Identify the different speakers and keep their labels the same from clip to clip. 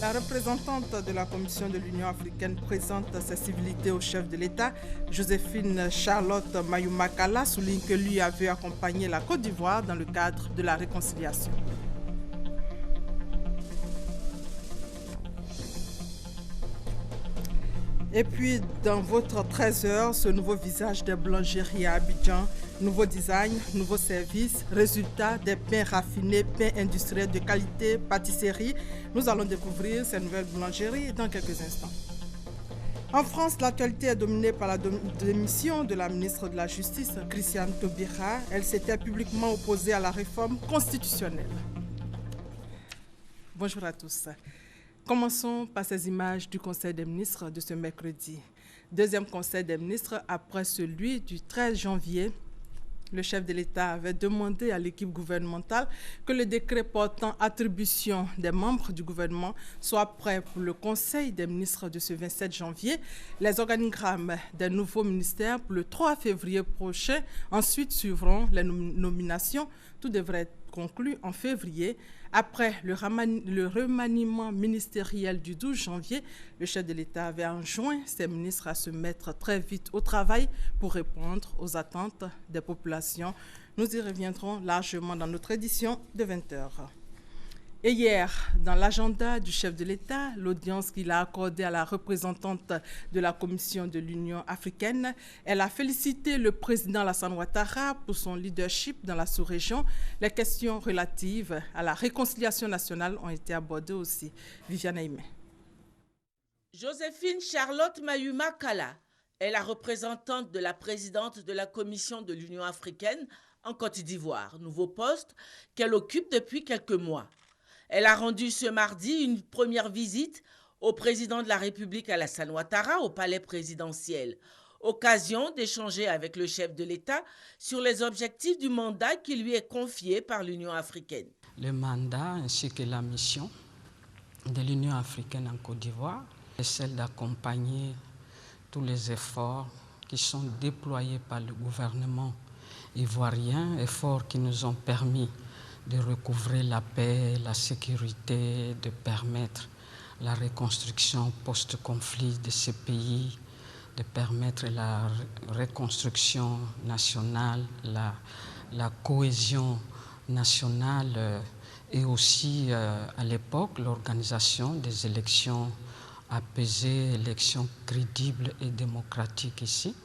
Speaker 1: La représentante de la Commission de l'Union africaine présente ses civilités au chef de l'État. Joséphine Charlotte Mayumakala souligne que lui avait accompagné la Côte d'Ivoire dans le cadre de la réconciliation. Et puis, dans votre 13h, ce nouveau visage des boulangeries à Abidjan, nouveau design, nouveaux services, résultats des pains raffinés, pains industriels de qualité, pâtisserie. Nous allons découvrir ces nouvelles boulangeries dans quelques instants. En France, l'actualité est dominée par la démission de la ministre de la Justice, Christiane Taubira. Elle s'était publiquement opposée à la réforme constitutionnelle. Bonjour à tous. Commençons par ces images du Conseil des ministres de ce mercredi. Deuxième Conseil des ministres après celui du 13 janvier. Le chef de l'État avait demandé à l'équipe gouvernementale que le décret portant attribution des membres du gouvernement soit prêt pour le Conseil des ministres de ce 27 janvier. Les organigrammes des nouveaux ministères pour le 3 février prochain. Ensuite suivront les nominations. Tout devrait être conclu en février. Après le remaniement ministériel du 12 janvier, le chef de l'État avait enjoint ses ministres à se mettre très vite au travail pour répondre aux attentes des populations. Nous y reviendrons largement dans notre édition de 20h. Et hier, dans l'agenda du chef de l'État, l'audience qu'il a accordée à la représentante de la Commission de l'Union africaine, elle a félicité le président Alassane Ouattara pour son leadership dans la sous-région. Les questions relatives à la réconciliation nationale ont été abordées aussi. Viviane Aimé.
Speaker 2: Joséphine Charlotte Mayumakala est la représentante de la présidente de la Commission de l'Union africaine en Côte d'Ivoire, nouveau poste qu'elle occupe depuis quelques mois. Elle a rendu ce mardi une première visite au président de la République Alassane Ouattara au palais présidentiel, occasion d'échanger avec le chef de l'État sur les objectifs du mandat qui lui est confié par l'Union africaine.
Speaker 3: Le mandat ainsi que la mission de l'Union africaine en Côte d'Ivoire est celle d'accompagner tous les efforts qui sont déployés par le gouvernement ivoirien, efforts qui nous ont permis de recouvrer la paix, la sécurité, de permettre la reconstruction post-conflit de ce pays, de permettre la reconstruction nationale, la cohésion nationale et aussi à l'époque l'organisation des élections apaisées, élections crédibles et démocratiques ici.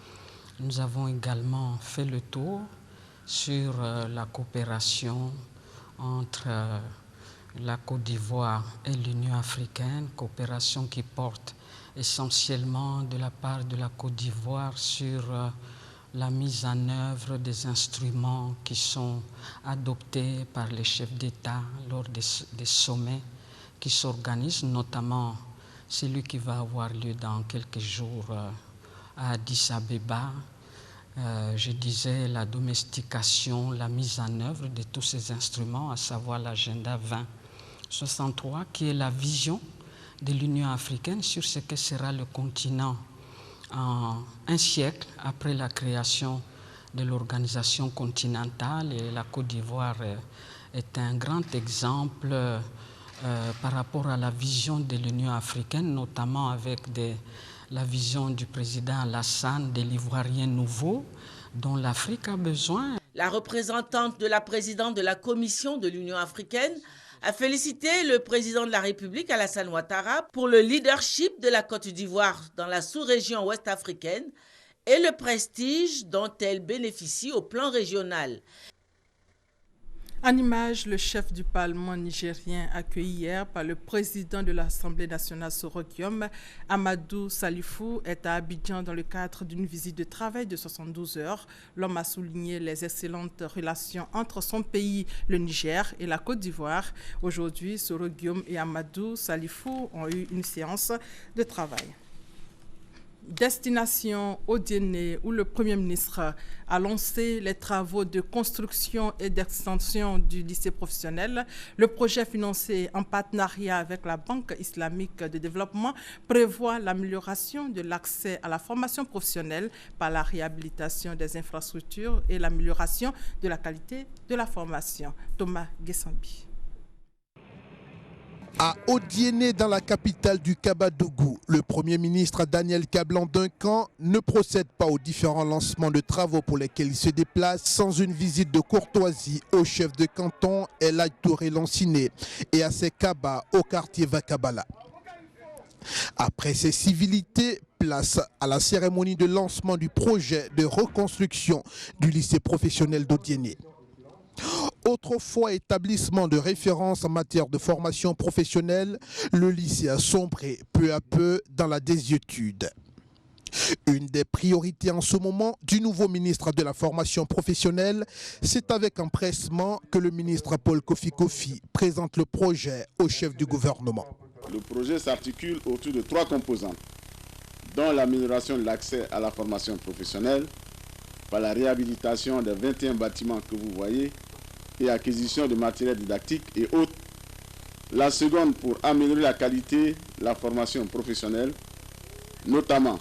Speaker 3: Nous avons également fait le tour sur la coopération entre la Côte d'Ivoire et l'Union africaine, coopération qui porte essentiellement de la part de la Côte d'Ivoire sur la mise en œuvre des instruments qui sont adoptés par les chefs d'État lors des sommets qui s'organisent, notamment celui qui va avoir lieu dans quelques jours à Addis Abeba. Je disais la domestication, la mise en œuvre de tous ces instruments, à savoir l'agenda 2063, qui est la vision de l'Union africaine sur ce que sera le continent en un siècle après la création de l'organisation continentale. Et la Côte d'Ivoire est un grand exemple par rapport à la vision de l'Union africaine, notamment avec la vision du président Alassane de l'Ivoirien nouveau dont l'Afrique a besoin.
Speaker 2: La représentante de la présidente de la Commission de l'Union africaine a félicité le président de la République Alassane Ouattara pour le leadership de la Côte d'Ivoire dans la sous-région ouest africaine et le prestige dont elle bénéficie au plan régional.
Speaker 1: En image, le chef du Parlement nigérien accueilli hier par le président de l'Assemblée nationale Soro-Guillaume, Amadou Salifou, est à Abidjan dans le cadre d'une visite de travail de 72 heures. L'homme a souligné les excellentes relations entre son pays, le Niger, et la Côte d'Ivoire. Aujourd'hui, Soro-Guillaume et Amadou Salifou ont eu une séance de travail. Destination Odiéné, où le Premier ministre a lancé les travaux de construction et d'extension du lycée professionnel. Le projet financé en partenariat avec la Banque islamique de développement prévoit l'amélioration de l'accès à la formation professionnelle par la réhabilitation des infrastructures et l'amélioration de la qualité de la formation. Thomas Guessambi.
Speaker 4: À Odiéné, dans la capitale du Kabadougou, le Premier ministre Daniel Kablan-Duncan ne procède pas aux différents lancements de travaux pour lesquels il se déplace sans une visite de courtoisie au chef de canton El Hadj Touré Lanciné et à ses cabas au quartier Vakabala. Après ces civilités, place à la cérémonie de lancement du projet de reconstruction du lycée professionnel d'Odiéné. Autrefois établissement de référence en matière de formation professionnelle, le lycée a sombré peu à peu dans la désuétude. Une des priorités en ce moment du nouveau ministre de la formation professionnelle, c'est avec empressement que le ministre Paul Kofi Kofi présente le projet au chef du gouvernement.
Speaker 5: Le projet s'articule autour de 3 composantes, dont l'amélioration de l'accès à la formation professionnelle par la réhabilitation des 21 bâtiments que vous voyez et acquisition de matériel didactique et autres. La seconde pour améliorer la qualité de la formation professionnelle, notamment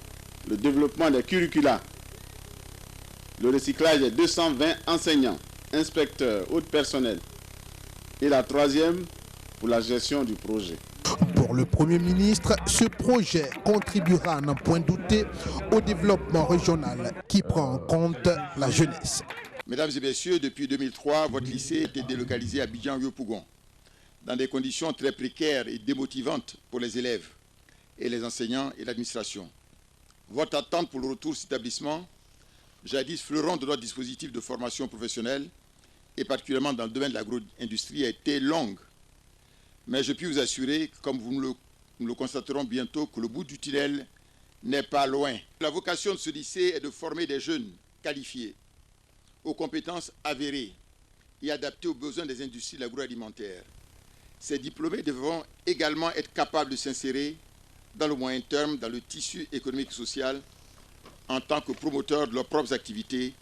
Speaker 5: le développement des curricula, le recyclage des 220 enseignants, inspecteurs, autres personnels. Et la troisième pour la gestion du projet.
Speaker 4: Pour le Premier ministre, ce projet contribuera à n'en point douter au développement régional qui prend en compte la jeunesse.
Speaker 6: Mesdames et messieurs, depuis 2003, votre lycée était délocalisé à Abidjan-Yopougon, dans des conditions très précaires et démotivantes pour les élèves et les enseignants et l'administration. Votre attente pour le retour de cet établissement, jadis fleuron de notre dispositif de formation professionnelle, et particulièrement dans le domaine de l'agro-industrie, a été longue. Mais je puis vous assurer, comme nous le constaterons bientôt, que le bout du tunnel n'est pas loin. La vocation de ce lycée est de former des jeunes qualifiés, aux compétences avérées et adaptées aux besoins des industries de l'agroalimentaire. Ces diplômés devront également être capables de s'insérer dans le moyen terme dans le tissu économique et social en tant que promoteurs de leurs propres activités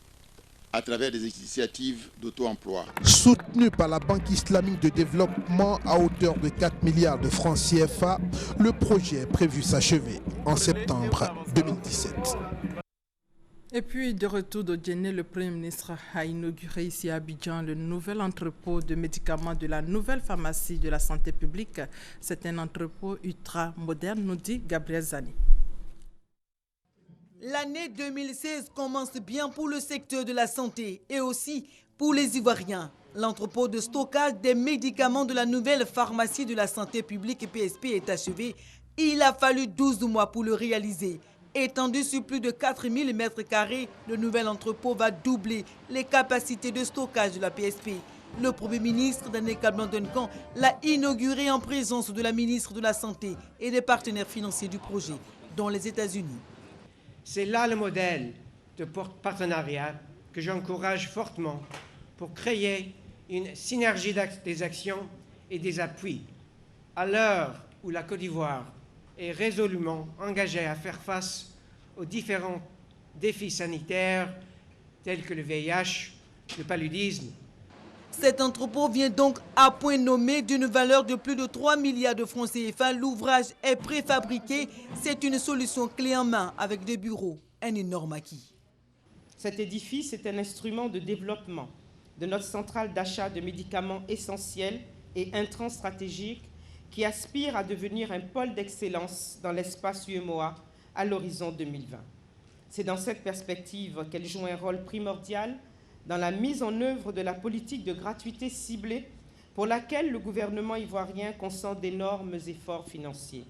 Speaker 6: à travers des initiatives d'auto-emploi.
Speaker 4: Soutenu par la Banque islamique de développement à hauteur de 4 milliards de francs CFA, le projet est prévu s'achever en septembre 2017.
Speaker 1: Et puis, de retour d'Odiéné, le Premier ministre a inauguré ici à Abidjan le nouvel entrepôt de médicaments de la nouvelle pharmacie de la santé publique. C'est un entrepôt ultra moderne, nous dit Gabriel Zani.
Speaker 7: L'année 2016 commence bien pour le secteur de la santé et aussi pour les Ivoiriens. L'entrepôt de stockage des médicaments de la nouvelle pharmacie de la santé publique PSP est achevé. Il a fallu 12 mois pour le réaliser. Étendu sur plus de 4000 m², le nouvel entrepôt va doubler les capacités de stockage de la PSP. Le Premier ministre Daniel Kablan-Duncan l'a inauguré en présence de la ministre de la Santé et des partenaires financiers du projet, dont les États-Unis.
Speaker 8: C'est là le modèle de partenariat que j'encourage fortement pour créer une synergie des actions et des appuis. À l'heure où la Côte d'Ivoire est résolument engagée à faire face aux différents défis sanitaires tels que le VIH, le paludisme.
Speaker 7: Cet entrepôt vient donc à point nommé d'une valeur de plus de 3 milliards de francs CFA. L'ouvrage est préfabriqué. C'est une solution clé en main avec des bureaux, un énorme acquis.
Speaker 9: Cet édifice est un instrument de développement de notre centrale d'achat de médicaments essentiels et intrants stratégiques qui aspire à devenir un pôle d'excellence dans l'espace UEMOA à l'horizon 2020. C'est dans cette perspective qu'elle joue un rôle primordial dans la mise en œuvre de la politique de gratuité ciblée pour laquelle le gouvernement ivoirien consent d'énormes efforts financiers.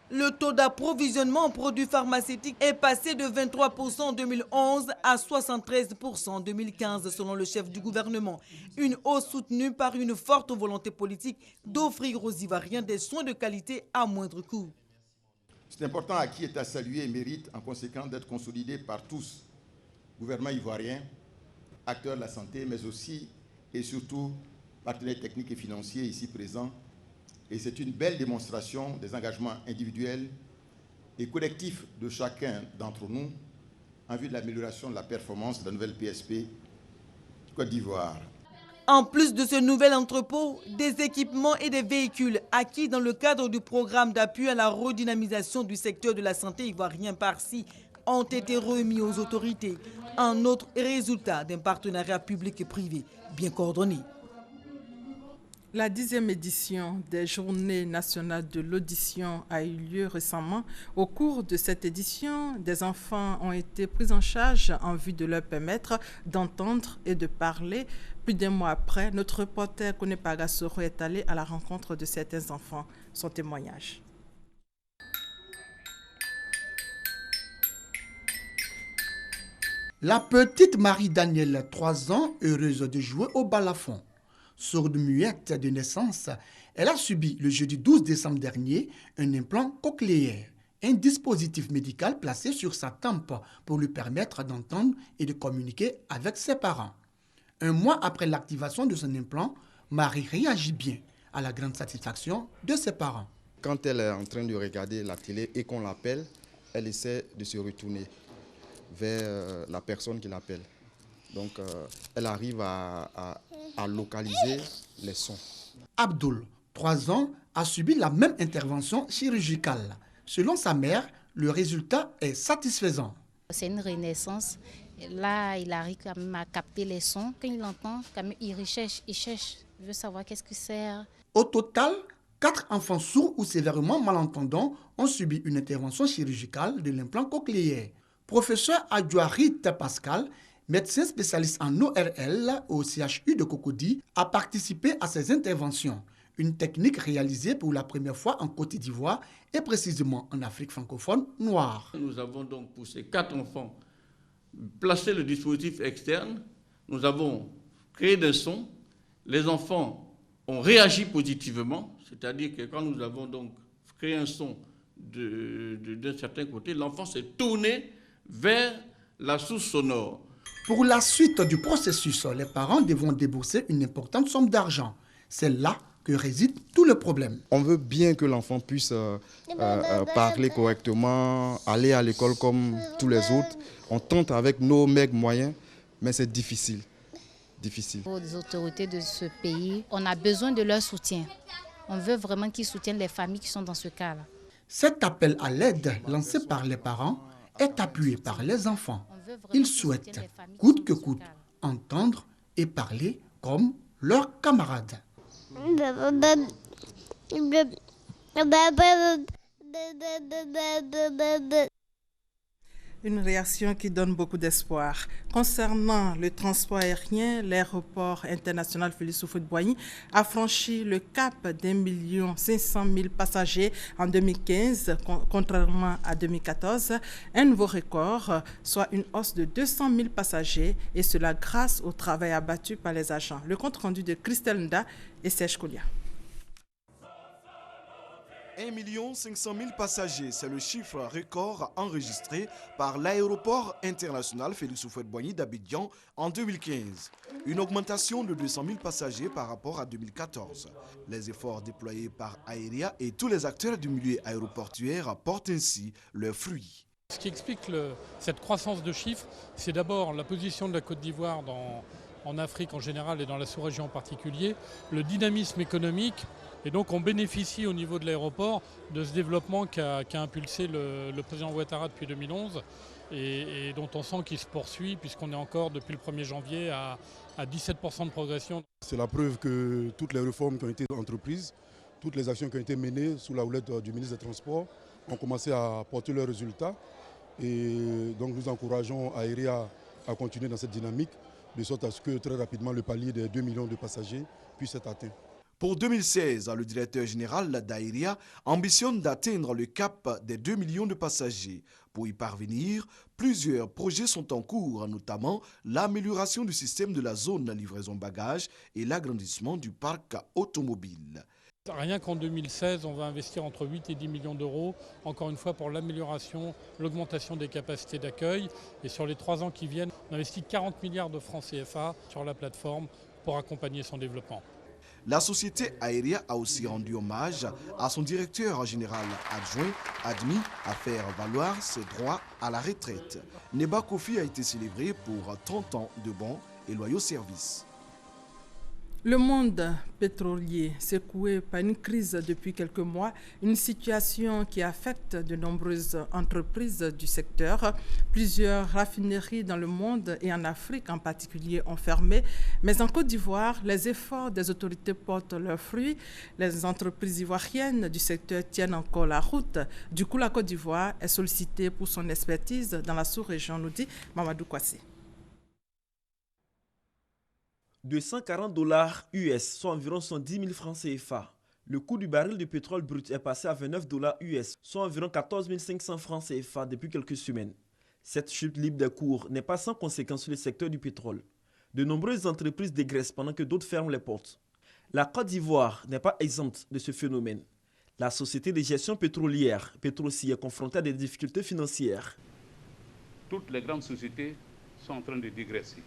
Speaker 7: Le taux d'approvisionnement en produits pharmaceutiques est passé de 23% en 2011 à 73% en 2015, selon le chef du gouvernement. Une hausse soutenue par une forte volonté politique d'offrir aux Ivoiriens des soins de qualité à moindre coût.
Speaker 6: C'est important acquis est à saluer et mérite en conséquence d'être consolidé par tous, gouvernement ivoirien, acteurs de la santé, mais aussi et surtout partenaires techniques et financiers ici présents. Et c'est une belle démonstration des engagements individuels et collectifs de chacun d'entre nous en vue de l'amélioration de la performance de la nouvelle PSP Côte d'Ivoire.
Speaker 7: En plus de ce nouvel entrepôt, des équipements et des véhicules acquis dans le cadre du programme d'appui à la redynamisation du secteur de la santé ivoirien par-ci ont été remis aux autorités. Un autre résultat d'un partenariat public et privé bien coordonné.
Speaker 1: La 10e édition des Journées nationales de l'audition a eu lieu récemment. Au cours de cette édition, des enfants ont été pris en charge en vue de leur permettre d'entendre et de parler. Plus d'un mois après, notre reporter Konepa Gassoro est allé à la rencontre de certains enfants. Son témoignage.
Speaker 10: La petite Marie-Danielle, 3 ans, heureuse de jouer au balafon. Sourde muette de naissance, elle a subi le jeudi 12 décembre dernier un implant cochléaire, un dispositif médical placé sur sa tempe pour lui permettre d'entendre et de communiquer avec ses parents. Un mois après l'activation de son implant, Marie réagit bien, à la grande satisfaction de ses parents.
Speaker 11: Quand elle est en train de regarder la télé et qu'on l'appelle, elle essaie de se retourner vers la personne qui l'appelle. Donc, elle arrive à localiser les sons.
Speaker 10: Abdoul, 3 ans, a subi la même intervention chirurgicale. Selon sa mère, le résultat est satisfaisant.
Speaker 12: C'est une renaissance. Là, il arrive quand même à capter les sons. Quand il entend, quand même, il cherche. Il veut savoir qu'est-ce que c'est.
Speaker 10: Au total, 4 enfants sourds ou sévèrement malentendants ont subi une intervention chirurgicale de l'implant cochléaire. Professeur Adjouarit Pascal, médecin spécialiste en ORL au CHU de Cocody, a participé à ces interventions. Une technique réalisée pour la première fois en Côte d'Ivoire et précisément en Afrique francophone noire.
Speaker 13: Nous avons donc pour ces 4 enfants placé le dispositif externe. Nous avons créé des sons. Les enfants ont réagi positivement, c'est-à-dire que quand nous avons donc créé un son d'un certain côté, l'enfant s'est tourné vers la source sonore.
Speaker 10: Pour la suite du processus, les parents devront débourser une importante somme d'argent. C'est là que réside tout le problème.
Speaker 11: On veut bien que l'enfant puisse parler correctement, aller à l'école comme tous les autres. On tente avec nos maigres moyens, mais c'est difficile.
Speaker 12: Pour les autorités de ce pays, on a besoin de leur soutien. On veut vraiment qu'ils soutiennent les familles qui sont dans ce cas-là.
Speaker 10: Cet appel à l'aide lancé par les parents est appuyé par les enfants. Ils souhaitent, coûte que coûte, entendre et parler comme leurs camarades.
Speaker 1: Une réaction qui donne beaucoup d'espoir. Concernant le transport aérien, l'aéroport international Félix Houphouët-Boigny a franchi le cap d'1 500 000 passagers en 2015, contrairement à 2014. Un nouveau record, soit une hausse de 200 000 passagers, et cela grâce au travail abattu par les agents. Le compte rendu de Christelle Nda et Serge Kolia.
Speaker 14: 1 500 000 passagers, c'est le chiffre record enregistré par l'aéroport international Félix Houphouët-Boigny d'Abidjan en 2015. Une augmentation de 200 000 passagers par rapport à 2014. Les efforts déployés par Aéria et tous les acteurs du milieu aéroportuaire portent ainsi leurs fruits.
Speaker 15: Ce qui explique cette croissance de chiffres, c'est d'abord la position de la Côte d'Ivoire en Afrique en général et dans la sous-région en particulier, le dynamisme économique. Et donc on bénéficie au niveau de l'aéroport de ce développement qu'a impulsé le président Ouattara depuis 2011 et dont on sent qu'il se poursuit puisqu'on est encore depuis le 1er janvier à 17% de progression.
Speaker 16: C'est la preuve que toutes les réformes qui ont été entreprises, toutes les actions qui ont été menées sous la houlette du ministre des Transports ont commencé à porter leurs résultats. Et donc nous encourageons Aéria à continuer dans cette dynamique de sorte à ce que très rapidement le palier des 2 millions de passagers puisse être atteint.
Speaker 14: Pour 2016, le directeur général d'Aéria ambitionne d'atteindre le cap des 2 millions de passagers. Pour y parvenir, plusieurs projets sont en cours, notamment l'amélioration du système de la zone livraison bagages et l'agrandissement du parc automobile.
Speaker 15: Rien qu'en 2016, on va investir entre 8 et 10 millions d'euros, encore une fois pour l'amélioration, l'augmentation des capacités d'accueil. Et sur les 3 ans qui viennent, on investit 40 milliards de francs CFA sur la plateforme pour accompagner son développement.
Speaker 14: La société Aéria a aussi rendu hommage à son directeur général adjoint, admis à faire valoir ses droits à la retraite. Neba Kofi a été célébré pour 30 ans de bons et loyaux services.
Speaker 1: Le monde pétrolier secoué par une crise depuis quelques mois, une situation qui affecte de nombreuses entreprises du secteur. Plusieurs raffineries dans le monde et en Afrique en particulier ont fermé. Mais en Côte d'Ivoire, les efforts des autorités portent leurs fruits. Les entreprises ivoiriennes du secteur tiennent encore la route. Du coup, la Côte d'Ivoire est sollicitée pour son expertise dans la sous-région, nous dit Mamadou Kwasi.
Speaker 17: De 140 $ US, soit environ 110 000 francs CFA. Le coût du baril de pétrole brut est passé à 29 $ US, soit environ 14 500 francs CFA depuis quelques semaines. Cette chute libre des cours n'est pas sans conséquence sur le secteur du pétrole. De nombreuses entreprises dégraissent pendant que d'autres ferment les portes. La Côte d'Ivoire n'est pas exempte de ce phénomène. La société de gestion pétrolière, Petroci, est confrontée à des difficultés financières.
Speaker 18: Toutes les grandes sociétés sont en train de dégraisser.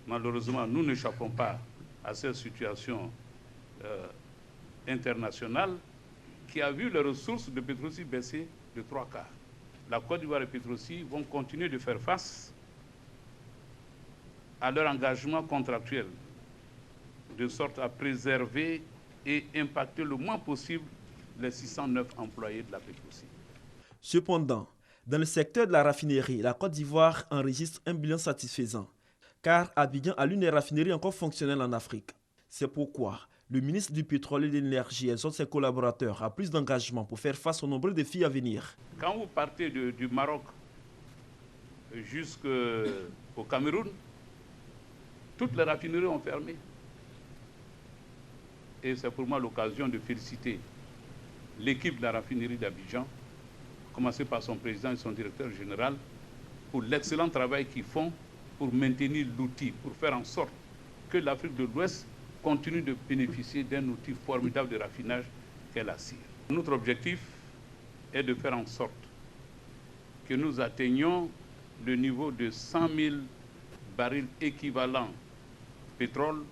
Speaker 18: Malheureusement, nous n'échappons pas à cette situation internationale qui a vu les ressources de Petroci baisser de 3 quarts. La Côte d'Ivoire et Petroci vont continuer de faire face à leur engagement contractuel, de sorte à préserver et impacter le moins possible les 609 employés de la Petroci.
Speaker 17: Cependant, dans le secteur de la raffinerie, la Côte d'Ivoire enregistre un bilan satisfaisant, car Abidjan a l'une des raffineries encore fonctionnelles en Afrique. C'est pourquoi le ministre du Pétrole et de l'Énergie exhorte ses collaborateurs à plus d'engagement pour faire face aux nombreux défis à venir.
Speaker 18: Quand vous partez du Maroc jusqu'au Cameroun, toutes les raffineries ont fermé. Et c'est pour moi l'occasion de féliciter l'équipe de la raffinerie d'Abidjan, commencé par son président et son directeur général, pour l'excellent travail qu'ils font pour maintenir l'outil, pour faire en sorte que l'Afrique de l'Ouest continue de bénéficier d'un outil formidable de raffinage qu'est la cire. Notre objectif est de faire en sorte que nous atteignions le niveau de 100 000 barils équivalents pétrole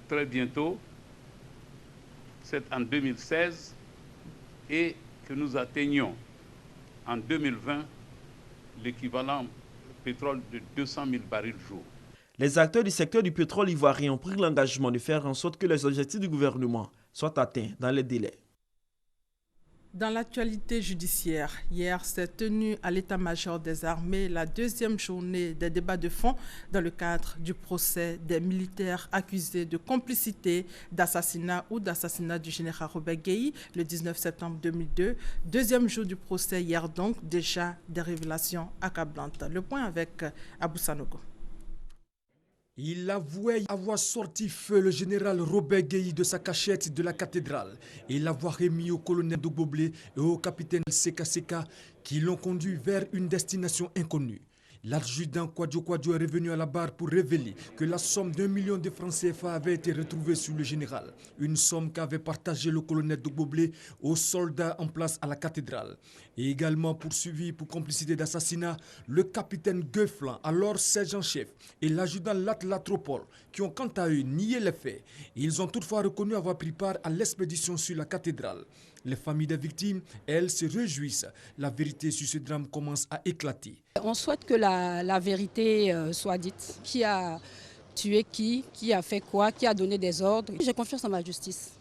Speaker 18: très bientôt, c'est en 2016, et que nous atteignions en 2020 l'équivalent pétrole de 200 000 barils jour.
Speaker 17: Les acteurs du secteur du pétrole ivoirien ont pris l'engagement de faire en sorte que les objectifs du gouvernement soient atteints dans les délais.
Speaker 1: Dans l'actualité judiciaire, hier s'est tenue à l'état-major des armées la deuxième journée des débats de fond dans le cadre du procès des militaires accusés de complicité, d'assassinat ou d'assassinat du général Robert Gueye le 19 septembre 2002. Deuxième jour du procès hier donc, déjà des révélations accablantes. Le point avec Abou Sanogo.
Speaker 19: Il avouait avoir sorti feu le général Robert Gueye de sa cachette de la cathédrale et l'avoir remis au colonel Dogboblé et au capitaine Seka Seka qui l'ont conduit vers une destination inconnue. L'adjudant Kwadjo Kwadjo est revenu à la barre pour révéler que la somme d'1 million de francs CFA avait été retrouvée sur le général. Une somme qu'avait partagée le colonel Dogboblé aux soldats en place à la cathédrale. Et également poursuivi pour complicité d'assassinat, le capitaine Gueuflan, alors sergent-chef, et l'adjudant Lat Latropole, qui ont quant à eux nié les faits. Ils ont toutefois reconnu avoir pris part à l'expédition sur la cathédrale. Les familles des victimes, elles, se réjouissent. La vérité sur ce drame commence à éclater.
Speaker 20: On souhaite que la vérité soit dite. Qui a tué qui a fait quoi, qui a donné des ordres. J'ai confiance en ma justice.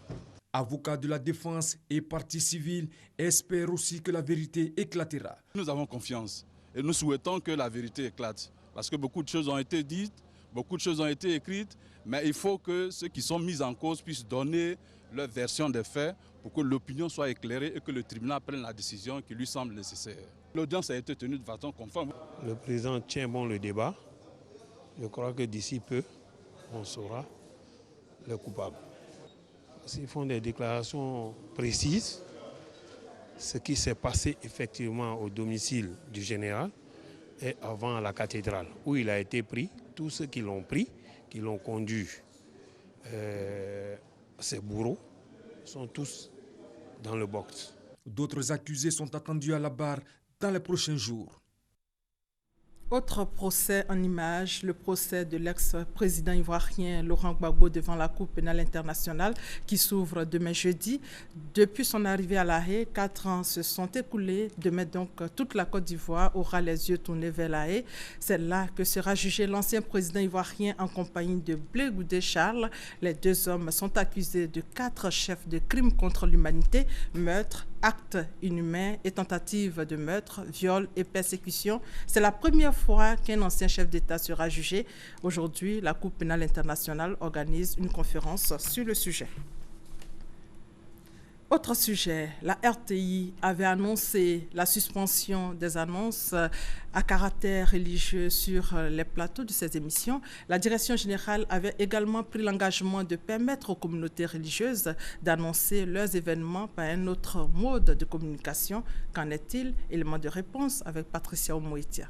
Speaker 19: Avocats de la défense et partie civile espèrent aussi que la vérité éclatera.
Speaker 16: Nous avons confiance et nous souhaitons que la vérité éclate. Parce que beaucoup de choses ont été dites, beaucoup de choses ont été écrites, mais il faut que ceux qui sont mis en cause puissent donner leur version des faits pour que l'opinion soit éclairée et que le tribunal prenne la décision qui lui semble nécessaire. L'audience a été tenue de façon conforme.
Speaker 21: Le président tient bon le débat. Je crois que d'ici peu, on saura le coupable. S'ils font des déclarations précises, ce qui s'est passé effectivement au domicile du général et avant la cathédrale, où il a été pris, tous ceux qui l'ont pris, qui l'ont conduit, ces bourreaux, sont tous dans le box.
Speaker 19: D'autres accusés sont attendus à la barre dans les prochains jours.
Speaker 1: Autre procès en images, le procès de l'ex-président ivoirien Laurent Gbagbo devant la Cour pénale internationale qui s'ouvre demain jeudi. Depuis son arrivée à La Haye, 4 ans se sont écoulés. Demain donc, toute la Côte d'Ivoire aura les yeux tournés vers La Haye. C'est là que sera jugé l'ancien président ivoirien en compagnie de Blé Goudé Charles. Les deux hommes sont accusés de 4 chefs de crimes contre l'humanité, meurtre, actes inhumains et tentatives de meurtre, viol et persécution. C'est la première fois qu'un ancien chef d'État sera jugé. Aujourd'hui, la Cour pénale internationale organise une conférence sur le sujet. Autre sujet, la RTI avait annoncé la suspension des annonces à caractère religieux sur les plateaux de ces émissions. La direction générale avait également pris l'engagement de permettre aux communautés religieuses d'annoncer leurs événements par un autre mode de communication. Qu'en est-il? Élément de réponse avec Patricia Omoitia.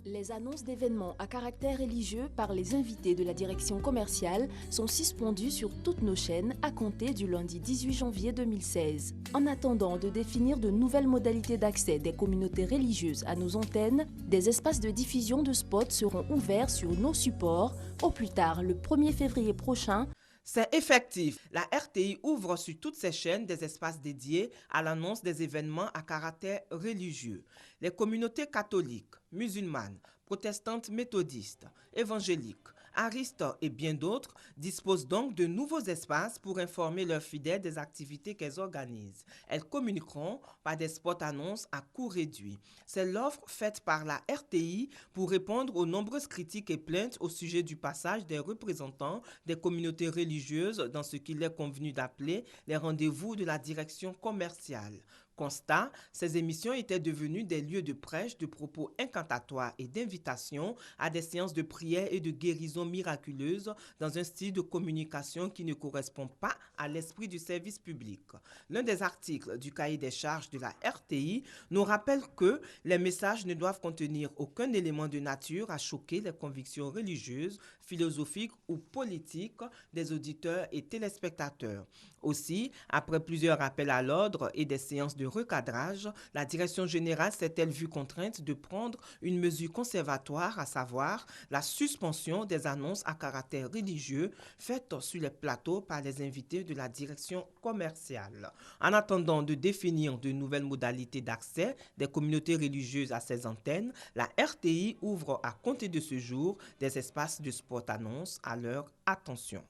Speaker 3: Les annonces d'événements à caractère religieux par les invités de la direction commerciale sont suspendues sur toutes nos chaînes à compter du lundi 18 janvier 2016. En attendant de définir de nouvelles modalités d'accès des communautés religieuses à nos antennes, des espaces de diffusion de spots seront ouverts sur nos supports au plus tard le 1er février prochain.
Speaker 9: C'est effectif. La RTI ouvre sur toutes ses chaînes des espaces dédiés à l'annonce des événements à caractère religieux. Les communautés catholiques, musulmanes, protestantes méthodistes, évangéliques, aristes et bien d'autres disposent donc de nouveaux espaces pour informer leurs fidèles des activités qu'elles organisent. Elles communiqueront par des spots annonces à coût réduit. C'est l'offre faite par la RTI pour répondre aux nombreuses critiques et plaintes au sujet du passage des représentants des communautés religieuses dans ce qu'il est convenu d'appeler les rendez-vous de la direction commerciale. Constat, ces émissions étaient devenues des lieux de prêche, de propos incantatoires et d'invitation à des séances de prière et de guérison miraculeuse dans un style de communication qui ne correspond pas à l'esprit du service public. L'un des articles du cahier des charges de la RTI nous rappelle que les messages ne doivent contenir aucun élément de nature à choquer les convictions religieuses, philosophiques ou politiques des auditeurs et téléspectateurs. Aussi, après plusieurs appels à l'ordre et des séances de recadrage, la direction générale s'est-elle vue contrainte de prendre une mesure conservatoire, à savoir la suspension des annonces à caractère religieux faites sur les plateaux par les invités de la direction commerciale. En attendant de définir de nouvelles modalités d'accès des communautés religieuses à ces antennes, la RTI ouvre à compter de ce jour des espaces de spot annonces à leur attention.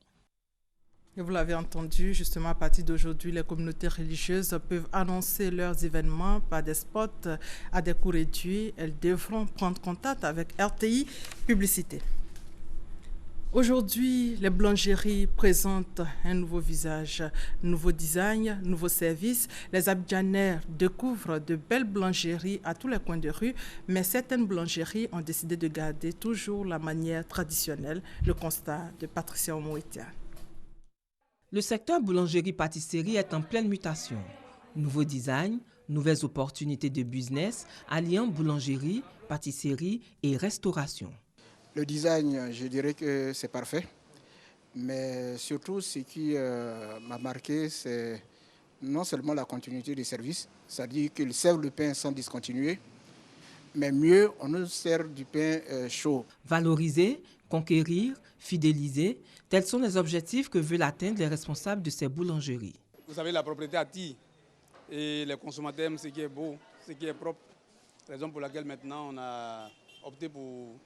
Speaker 1: Et vous l'avez entendu, justement, à partir d'aujourd'hui, les communautés religieuses peuvent annoncer leurs événements par des spots à des coûts réduits. Elles devront prendre contact avec RTI Publicité. Aujourd'hui, les boulangeries présentent un nouveau visage, nouveau design, nouveau service. Les Abidjanais découvrent de belles boulangeries à tous les coins de rue, mais certaines boulangeries ont décidé de garder toujours la manière traditionnelle. Le constat de Patricia Omoitia.
Speaker 9: Le secteur boulangerie-pâtisserie est en pleine mutation. Nouveau design, nouvelles opportunités de business, alliant boulangerie, pâtisserie et restauration.
Speaker 22: Le design, je dirais que c'est parfait. Mais surtout, ce qui m'a marqué, c'est non seulement la continuité du service, c'est-à-dire qu'ils servent le pain sans discontinuer, mais mieux, on nous sert du pain chaud.
Speaker 9: Valoriser, conquérir, fidéliser, tels sont les objectifs que veulent atteindre les responsables de ces boulangeries.
Speaker 23: Vous savez, la propriété attire et les consommateurs aiment ce qui est beau, ce qui est propre. Raison pour laquelle maintenant on a opté pour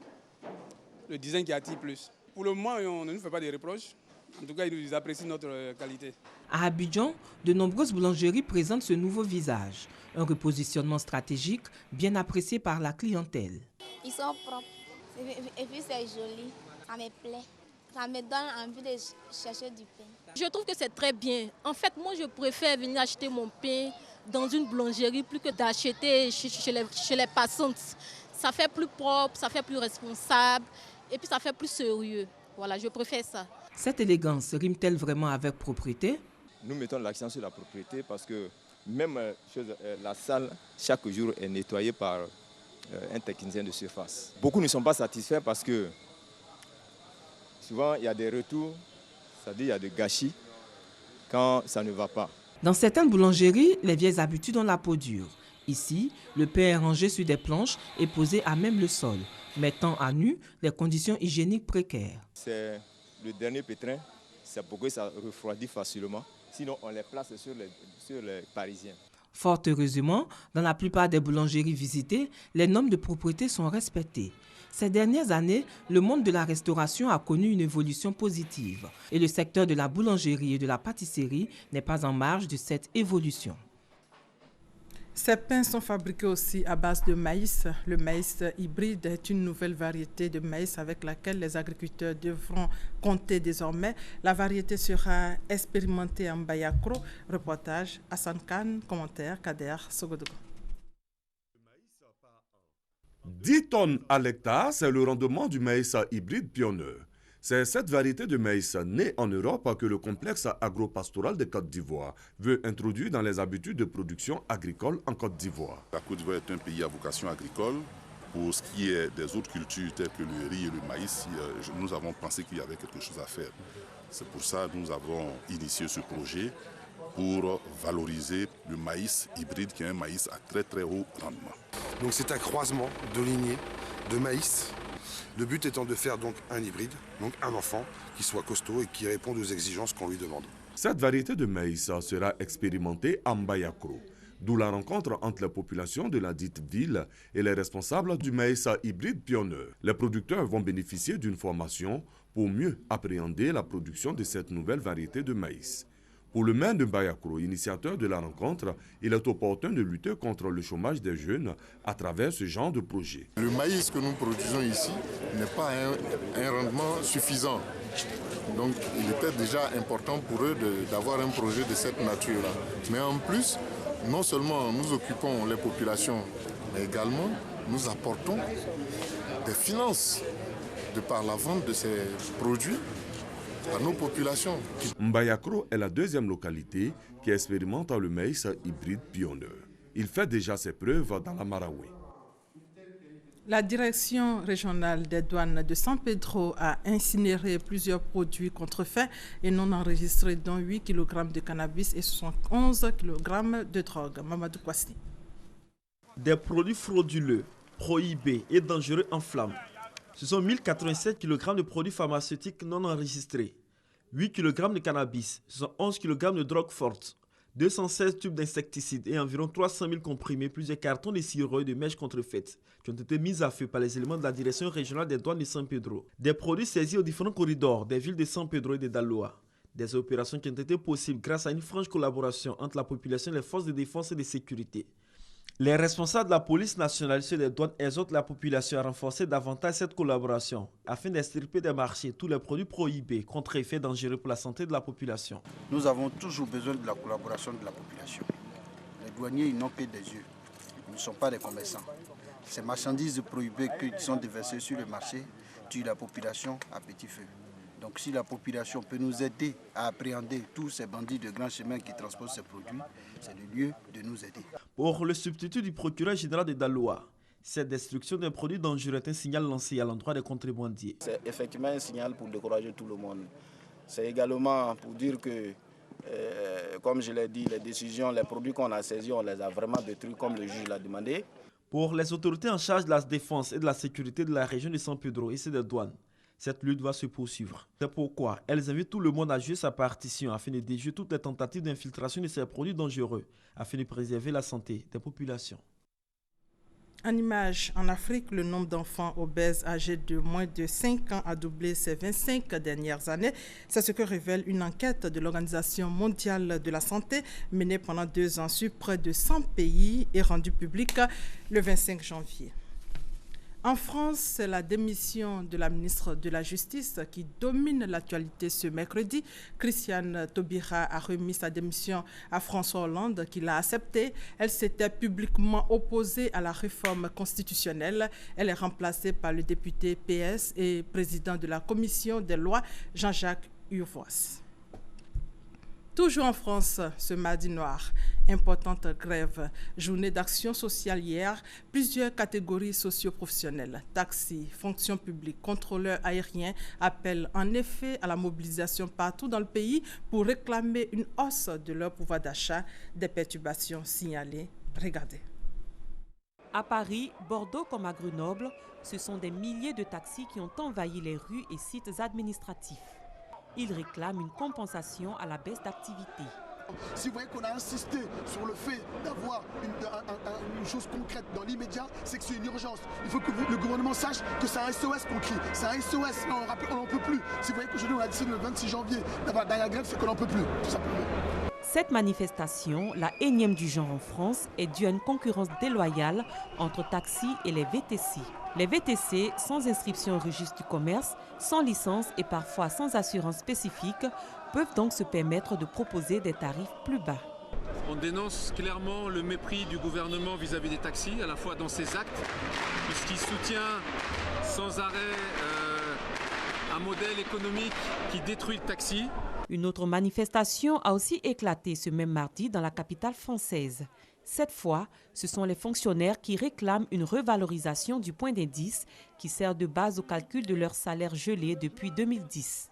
Speaker 23: le design qui attire plus. Pour le moment, on ne nous fait pas de reproches. En tout cas, ils apprécient notre qualité.
Speaker 9: À Abidjan, de nombreuses boulangeries présentent ce nouveau visage. Un repositionnement stratégique bien apprécié par la clientèle.
Speaker 24: Ils sont propres et puis c'est joli, ça me plaît. Ça me donne envie de chercher du pain.
Speaker 25: Je trouve que c'est très bien. En fait, moi, je préfère venir acheter mon pain dans une boulangerie plus que d'acheter chez les passantes. Ça fait plus propre, ça fait plus responsable et puis ça fait plus sérieux. Voilà, je préfère ça.
Speaker 9: Cette élégance rime-t-elle vraiment avec propreté?
Speaker 26: Nous mettons l'accent sur la propreté parce que même la salle, chaque jour, est nettoyée par un technicien de surface. Beaucoup ne sont pas satisfaits parce que souvent, il y a des retours, c'est-à-dire il y a des gâchis quand ça ne va pas.
Speaker 9: Dans certaines boulangeries, les vieilles habitudes ont la peau dure.
Speaker 17: Ici, le pain est rangé sur des planches et posé à même le sol, mettant à nu les conditions hygiéniques précaires.
Speaker 26: C'est le dernier pétrin, c'est pourquoi ça refroidit facilement. Sinon, on les place sur les Parisiens.
Speaker 17: Fort heureusement, dans la plupart des boulangeries visitées, les normes de propreté sont respectées. Ces dernières années, le monde de la restauration a connu une évolution positive et le secteur de la boulangerie et de la pâtisserie n'est pas en marge de cette évolution.
Speaker 1: Ces pains sont fabriqués aussi à base de maïs. Le maïs hybride est une nouvelle variété de maïs avec laquelle les agriculteurs devront compter désormais. La variété sera expérimentée en Bayakro. Reportage Hassan Khan, commentaire Kader Sogodogo.
Speaker 2: 10 tonnes à l'hectare, c'est le rendement du maïs hybride Pionnier. C'est cette variété de maïs née en Europe que le complexe agropastoral de Côte d'Ivoire veut introduire dans les habitudes de production agricole en Côte d'Ivoire.
Speaker 4: La Côte d'Ivoire est un pays à vocation agricole. Pour ce qui est des autres cultures telles que le riz et le maïs, nous avons pensé qu'il y avait quelque chose à faire. C'est pour ça que nous avons initié ce projet pour valoriser le maïs hybride qui est un maïs à très très haut rendement.
Speaker 5: Donc c'est un croisement de lignées de maïs. Le but étant de faire donc un hybride, donc un enfant qui soit costaud et qui réponde aux exigences qu'on lui demande.
Speaker 2: Cette variété de maïs sera expérimentée en Bayakro, d'où la rencontre entre la population de la dite ville et les responsables du maïs hybride Pionnier. Les producteurs vont bénéficier d'une formation pour mieux appréhender la production de cette nouvelle variété de maïs. Pour le maire de Bayakro, initiateur de la rencontre, il est opportun de lutter contre le chômage des jeunes à travers ce genre de projet.
Speaker 5: Le maïs que nous produisons ici n'est pas un rendement suffisant. Donc il était déjà important pour eux d'avoir un projet de cette nature-là. Mais en plus, non seulement nous occupons les populations, mais également nous apportons des finances de par la vente de ces produits à nos populations.
Speaker 2: Bayakro est la deuxième localité qui expérimente le maïs hybride Pionnier. Il fait déjà ses preuves dans la Marawi.
Speaker 1: La direction régionale des douanes de San Pedro a incinéré plusieurs produits contrefaits et non enregistrés, dont 8 kg de cannabis et 71 kg de drogue. Mamadou Kwasi.
Speaker 17: Des produits frauduleux, prohibés et dangereux en flammes. Ce sont 1087 kg de produits pharmaceutiques non enregistrés, 8 kg de cannabis, ce sont 11 kg de drogue forte, 216 tubes d'insecticides et environ 300 000 comprimés, plusieurs cartons de sirop et de mèches contrefaites qui ont été mis à feu par les éléments de la direction régionale des douanes de San Pedro. Des produits saisis aux différents corridors des villes de San Pedro et de Daloa. Des opérations qui ont été possibles grâce à une franche collaboration entre la population et les forces de défense et de sécurité. Les responsables de la police nationale et des douanes exhortent la population à renforcer davantage cette collaboration afin d'extirper des marchés tous les produits prohibés, contre-effets dangereux pour la santé de la population.
Speaker 22: Nous avons toujours besoin de la collaboration de la population. Les douaniers, ils n'ont que des yeux. Ils ne sont pas des commerçants. Ces marchandises prohibées qui sont déversées sur le marché tuent la population à petit feu. Donc si la population peut nous aider à appréhender tous ces bandits de grands chemins qui transportent ces produits, c'est le lieu de nous aider.
Speaker 17: Pour le substitut du procureur général de Daloa, cette destruction d'un produit dangereux est un signal lancé à l'endroit des contrebandiers.
Speaker 6: C'est effectivement un signal pour décourager tout le monde. C'est également pour dire que, comme je l'ai dit, les décisions, les produits qu'on a saisis, on les a vraiment détruits comme le juge l'a demandé.
Speaker 17: Pour les autorités en charge de la défense et de la sécurité de la région de San Pedro et des douanes, cette lutte va se poursuivre. C'est pourquoi elles invitent tout le monde à jouer sa partition afin de déjouer toutes les tentatives d'infiltration de ces produits dangereux afin de préserver la santé des populations.
Speaker 1: En image, en Afrique, le nombre d'enfants obèses âgés de moins de 5 ans a doublé ces 25 dernières années. C'est ce que révèle une enquête de l'Organisation mondiale de la santé menée pendant 2 ans sur près de 100 pays et rendue publique le 25 janvier. En France, c'est la démission de la ministre de la Justice qui domine l'actualité ce mercredi. Christiane Taubira a remis sa démission à François Hollande qui l'a acceptée. Elle s'était publiquement opposée à la réforme constitutionnelle. Elle est remplacée par le député PS et président de la commission des lois, Jean-Jacques Urvoas. Toujours en France, ce mardi noir, importante grève, journée d'action sociale hier, plusieurs catégories socio-professionnelles, taxis, fonction publique, contrôleurs aériens appellent en effet à la mobilisation partout dans le pays pour réclamer une hausse de leur pouvoir d'achat, des perturbations signalées. Regardez.
Speaker 7: À Paris, Bordeaux comme à Grenoble, ce sont des milliers de taxis qui ont envahi les rues et sites administratifs. Ils réclament une compensation à la baisse d'activité.
Speaker 8: Si vous voyez qu'on a insisté sur le fait d'avoir une chose concrète dans l'immédiat, c'est que c'est une urgence. Il faut que le gouvernement sache que c'est un SOS qu'on crie. C'est un SOS, on n'en peut plus. Si vous voyez qu'aujourd'hui on a décidé le 26 janvier d'avoir la grève, c'est qu'on n'en peut plus, tout simplement.
Speaker 7: Cette manifestation, la énième du genre en France, est due à une concurrence déloyale entre taxis et les VTC. Les VTC, sans inscription au registre du commerce, sans licence et parfois sans assurance spécifique, peuvent donc se permettre de proposer des tarifs plus bas.
Speaker 10: On dénonce clairement le mépris du gouvernement vis-à-vis des taxis, à la fois dans ses actes, puisqu'il soutient sans arrêt un modèle économique qui détruit le taxi.
Speaker 7: Une autre manifestation a aussi éclaté ce même mardi dans la capitale française. Cette fois, ce sont les fonctionnaires qui réclament une revalorisation du point d'indice qui sert de base au calcul de leur salaire gelé depuis 2010.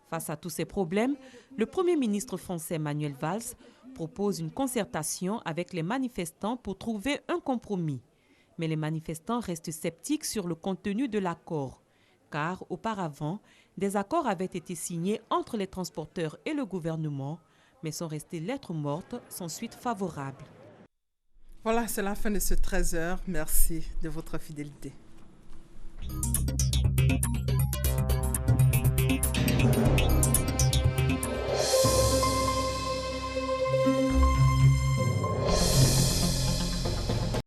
Speaker 7: Face à tous ces problèmes, le Premier ministre français Manuel Valls propose une concertation avec les manifestants pour trouver un compromis. Mais les manifestants restent sceptiques sur le contenu de l'accord, car auparavant, des accords avaient été signés entre les transporteurs et le gouvernement, mais sont restés lettres mortes sans suite favorable.
Speaker 1: Voilà, c'est la fin de ce 13h. Merci de votre fidélité.